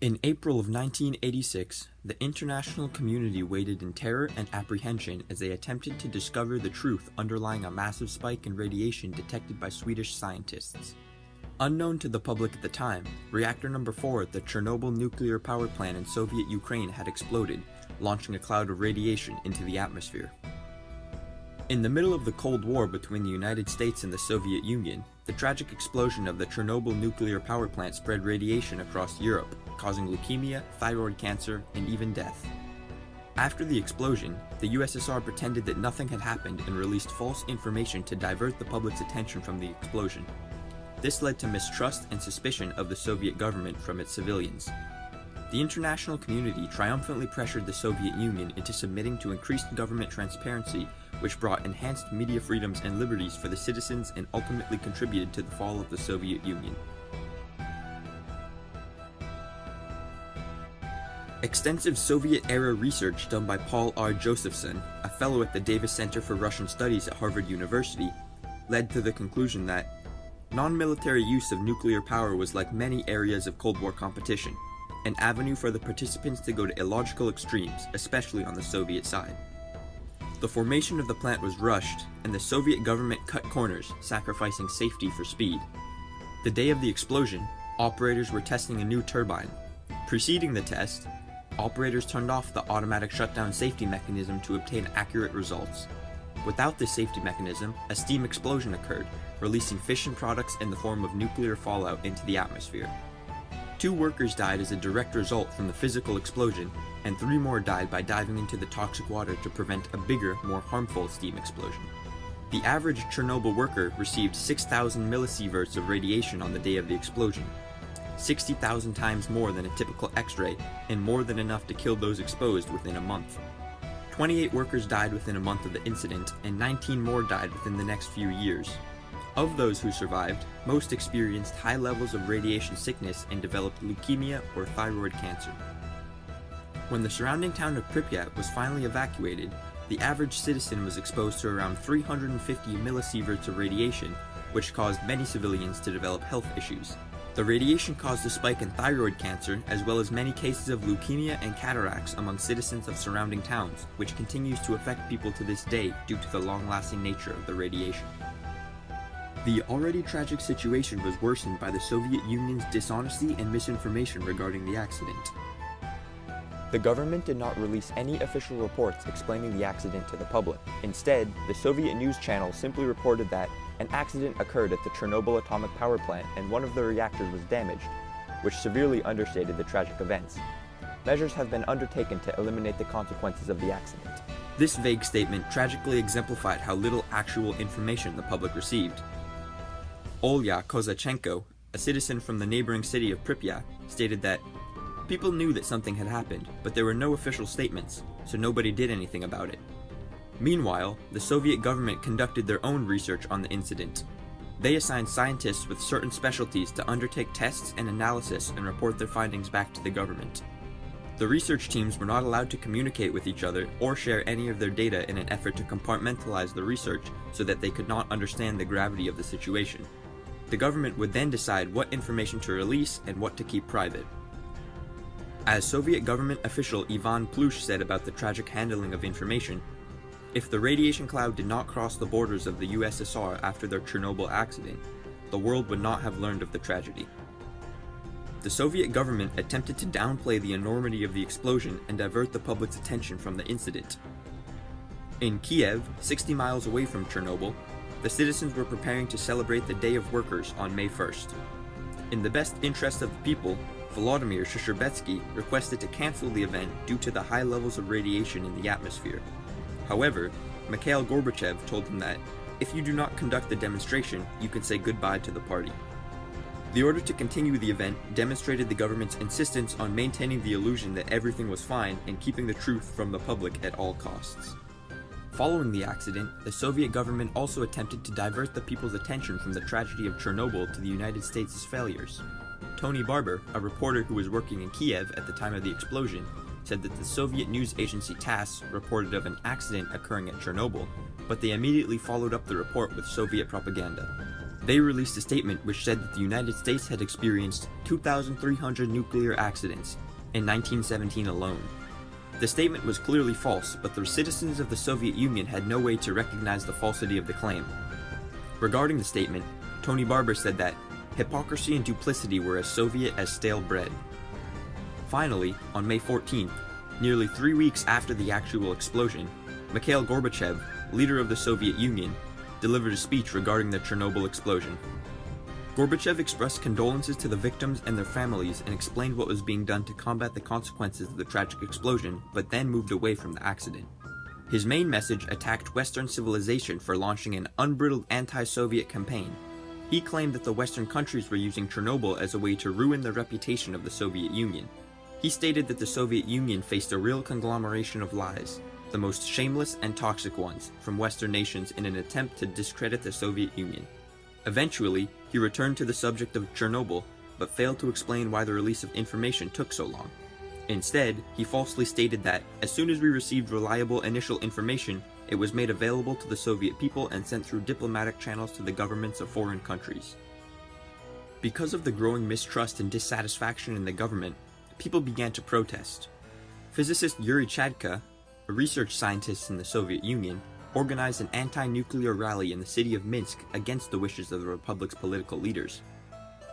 In April of 1986, the international community waited in terror and apprehension as they attempted to discover the truth underlying a massive spike in radiation detected by Swedish scientists. Unknown to the public at the time, reactor number 4 at the Chernobyl nuclear power plant in Soviet Ukraine had exploded, launching a cloud of radiation into the atmosphere. In the middle of the Cold War between the United States and the Soviet Union, the tragic explosion of the Chernobyl nuclear power plant spread radiation across Europe, causing leukemia, thyroid cancer, and even death. After the explosion, the USSR pretended that nothing had happened and released false information to divert the public's attention from the explosion. This led to mistrust and suspicion of the Soviet government from its civilians. The international community triumphantly pressured the Soviet Union into submitting to increased government transparency, which brought enhanced media freedoms and liberties for the citizens and ultimately contributed to the fall of the Soviet Union. Extensive Soviet-era research done by Paul R. Josephson, a fellow at the Davis Center for Russian Studies at Harvard University, led to the conclusion that non-military use of nuclear power was like many areas of Cold War competition, an avenue for the participants to go to illogical extremes, especially on the Soviet side. The formation of the plant was rushed, and the Soviet government cut corners, sacrificing safety for speed. The day of the explosion, operators were testing a new turbine. Preceding the test, operators turned off the automatic shutdown safety mechanism to obtain accurate results. Without this safety mechanism, a steam explosion occurred, releasing fission products in the form of nuclear fallout into the atmosphere. 2 workers died as a direct result from the physical explosion, and 3 more died by diving into the toxic water to prevent a bigger, more harmful steam explosion. The average Chernobyl worker received 6,000 millisieverts of radiation on the day of the explosion, 60,000 times more than a typical X-ray, and more than enough to kill those exposed within a month. 28 workers died within a month of the incident, and 19 more died within the next few years. Of those who survived, most experienced high levels of radiation sickness and developed leukemia or thyroid cancer. When the surrounding town of Pripyat was finally evacuated, the average citizen was exposed to around 350 millisieverts of radiation, which caused many civilians to develop health issues. The radiation caused a spike in thyroid cancer, as well as many cases of leukemia and cataracts among citizens of surrounding towns, which continues to affect people to this day due to the long-lasting nature of the radiation. The already tragic situation was worsened by the Soviet Union's dishonesty and misinformation regarding the accident. The government did not release any official reports explaining the accident to the public. Instead, the Soviet news channel simply reported that an accident occurred at the Chernobyl atomic power plant and one of the reactors was damaged, which severely understated the tragic events. Measures have been undertaken to eliminate the consequences of the accident. This vague statement tragically exemplified how little actual information the public received. Olya Kozachenko, a citizen from the neighboring city of Pripyat, stated that people knew that something had happened, but there were no official statements, so nobody did anything about it. Meanwhile, the Soviet government conducted their own research on the incident. They assigned scientists with certain specialties to undertake tests and analysis and report their findings back to the government. The research teams were not allowed to communicate with each other or share any of their data in an effort to compartmentalize the research so that they could not understand the gravity of the situation. The government would then decide what information to release and what to keep private. As Soviet government official Ivan Plush said about the tragic handling of information, if the radiation cloud did not cross the borders of the USSR after their Chernobyl accident, the world would not have learned of the tragedy. The Soviet government attempted to downplay the enormity of the explosion and divert the public's attention from the incident. In Kiev, 60 miles away from Chernobyl, the citizens were preparing to celebrate the Day of Workers on May 1st. In the best interest of the people, Volodymyr Shcherbetsky requested to cancel the event due to the high levels of radiation in the atmosphere. However, Mikhail Gorbachev told him that, if you do not conduct the demonstration, you can say goodbye to the party. The order to continue the event demonstrated the government's insistence on maintaining the illusion that everything was fine and keeping the truth from the public at all costs. Following the accident, the Soviet government also attempted to divert the people's attention from the tragedy of Chernobyl to the United States' failures. Tony Barber, a reporter who was working in Kiev at the time of the explosion, said that the Soviet news agency TASS reported of an accident occurring at Chernobyl, but they immediately followed up the report with Soviet propaganda. They released a statement which said that the United States had experienced 2,300 nuclear accidents in 1917 alone. The statement was clearly false, but the citizens of the Soviet Union had no way to recognize the falsity of the claim. Regarding the statement, Tony Barber said that hypocrisy and duplicity were as Soviet as stale bread. Finally, on May 14th, nearly 3 weeks after the actual explosion, Mikhail Gorbachev, leader of the Soviet Union, delivered a speech regarding the Chernobyl explosion. Gorbachev expressed condolences to the victims and their families and explained what was being done to combat the consequences of the tragic explosion, but then moved away from the accident. His main message attacked Western civilization for launching an unbridled anti-Soviet campaign. He claimed that the Western countries were using Chernobyl as a way to ruin the reputation of the Soviet Union. He stated that the Soviet Union faced a real conglomeration of lies, the most shameless and toxic ones, from Western nations in an attempt to discredit the Soviet Union. Eventually, he returned to the subject of Chernobyl, but failed to explain why the release of information took so long. Instead, he falsely stated that, as soon as we received reliable initial information, it was made available to the Soviet people and sent through diplomatic channels to the governments of foreign countries. Because of the growing mistrust and dissatisfaction in the government, people began to protest. Physicist Yuri Chadka, a research scientist in the Soviet Union, organized an anti-nuclear rally in the city of Minsk against the wishes of the republic's political leaders.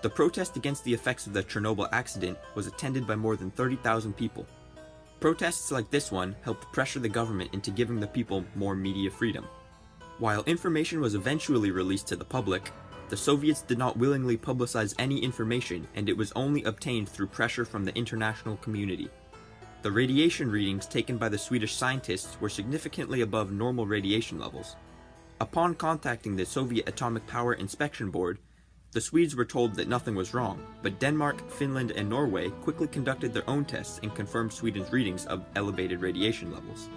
The protest against the effects of the Chernobyl accident was attended by more than 30,000 people. Protests like this one helped pressure the government into giving the people more media freedom. While information was eventually released to the public, the Soviets did not willingly publicize any information, and it was only obtained through pressure from the international community. The radiation readings taken by the Swedish scientists were significantly above normal radiation levels. Upon contacting the Soviet Atomic Power Inspection Board, the Swedes were told that nothing was wrong, but Denmark, Finland, and Norway quickly conducted their own tests and confirmed Sweden's readings of elevated radiation levels.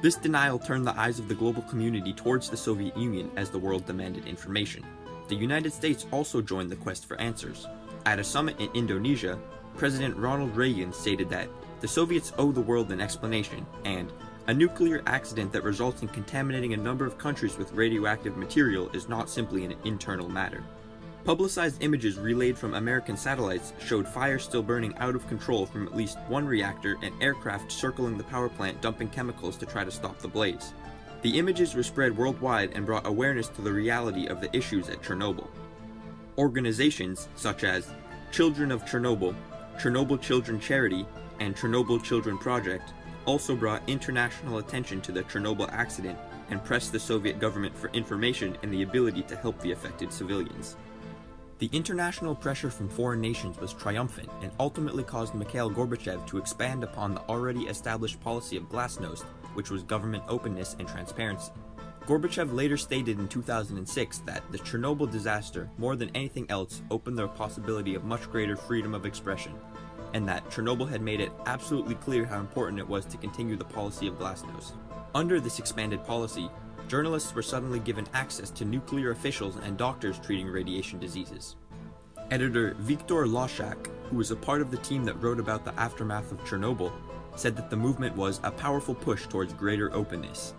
This denial turned the eyes of the global community towards the Soviet Union as the world demanded information. The United States also joined the quest for answers. At a summit in Indonesia, President Ronald Reagan stated that the Soviets owe the world an explanation, and a nuclear accident that results in contaminating a number of countries with radioactive material is not simply an internal matter. Publicized images relayed from American satellites showed fires still burning out of control from at least one reactor and aircraft circling the power plant dumping chemicals to try to stop the blaze. The images were spread worldwide and brought awareness to the reality of the issues at Chernobyl. Organizations such as Children of Chernobyl, Chernobyl Children Charity, and Chernobyl Children Project also brought international attention to the Chernobyl accident and pressed the Soviet government for information and the ability to help the affected civilians. The international pressure from foreign nations was triumphant and ultimately caused Mikhail Gorbachev to expand upon the already established policy of glasnost, which was government openness and transparency. Gorbachev later stated in 2006 that the Chernobyl disaster, more than anything else, opened the possibility of much greater freedom of expression, and that Chernobyl had made it absolutely clear how important it was to continue the policy of glasnost. Under this expanded policy, journalists were suddenly given access to nuclear officials and doctors treating radiation diseases. Editor Viktor Loshak, who was a part of the team that wrote about the aftermath of Chernobyl, said that the movement was a powerful push towards greater openness.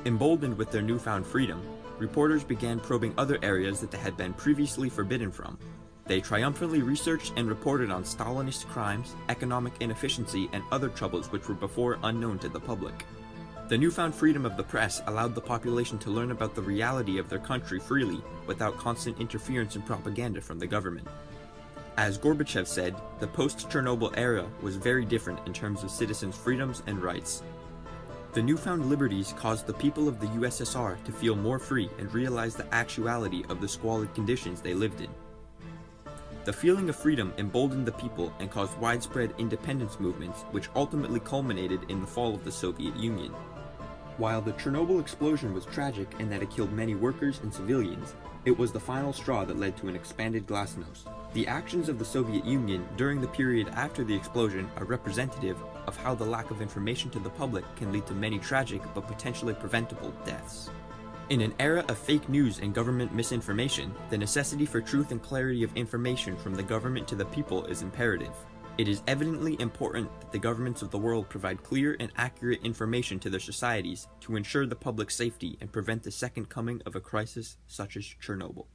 Emboldened with their newfound freedom, reporters began probing other areas that they had been previously forbidden from. They triumphantly researched and reported on Stalinist crimes, economic inefficiency, and other troubles which were before unknown to the public. The newfound freedom of the press allowed the population to learn about the reality of their country freely, without constant interference and propaganda from the government. As Gorbachev said, the post-Chernobyl era was very different in terms of citizens' freedoms and rights. The newfound liberties caused the people of the USSR to feel more free and realize the actuality of the squalid conditions they lived in. The feeling of freedom emboldened the people and caused widespread independence movements, which ultimately culminated in the fall of the Soviet Union. While the Chernobyl explosion was tragic in that it killed many workers and civilians, it was the final straw that led to an expanded glasnost. The actions of the Soviet Union during the period after the explosion are representative of how the lack of information to the public can lead to many tragic but potentially preventable deaths. In an era of fake news and government misinformation, the necessity for truth and clarity of information from the government to the people is imperative. It is evidently important that the governments of the world provide clear and accurate information to their societies to ensure the public's safety and prevent the second coming of a crisis such as Chernobyl.